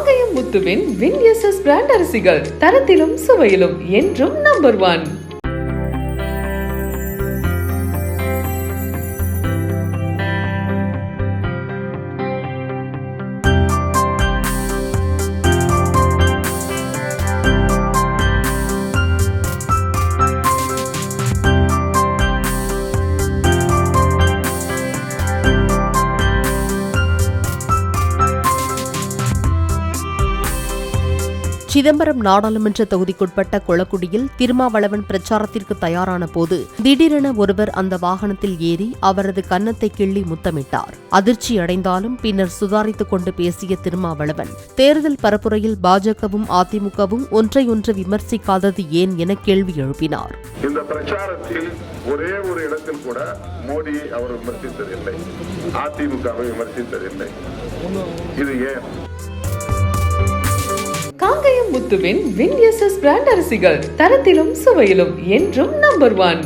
Kangayam முத்துவின் வின்எஸ்எஸ் brand அரிசிகள் தரத்திலும் சுவையிலும் என்றும் number 1. Chidambaram நாடாளுமன்ற தொகுதிக்குட்பட்ட கொளக்குடியில் திருமாவளவன் பிரச்சாரத்திற்கு தயாரான போது திடீரென ஒருவர் அந்த வாகனத்தில் ஏறி அவரது கன்னத்தை கிள்ளி முத்தமிட்டார். அதிர்ச்சியடைந்தாலும் பின்னர் சுதாரித்துக் கொண்டு பேசிய திருமாவளவன் தேர்தல் பரப்புரையில் பாஜகவும் அதிமுகவும் ஒன்றையொன்று விமர்சிக்காதது ஏன் என கேள்வி எழுப்பினார். இந்த பிரச்சாரத்தில் ஒரே ஒரு இடத்தில் கூட மோடியை அவர் விமர்சித்ததில்லை, அதிமுகவை விமர்சித்ததில்லை. இது ஏன்? காங்கயம் முத்துவின் வின்எஸ்எஸ் பிராண்ட் அரிசிகள் தரத்திலும் சுவையிலும் என்றும் நம்பர் 1.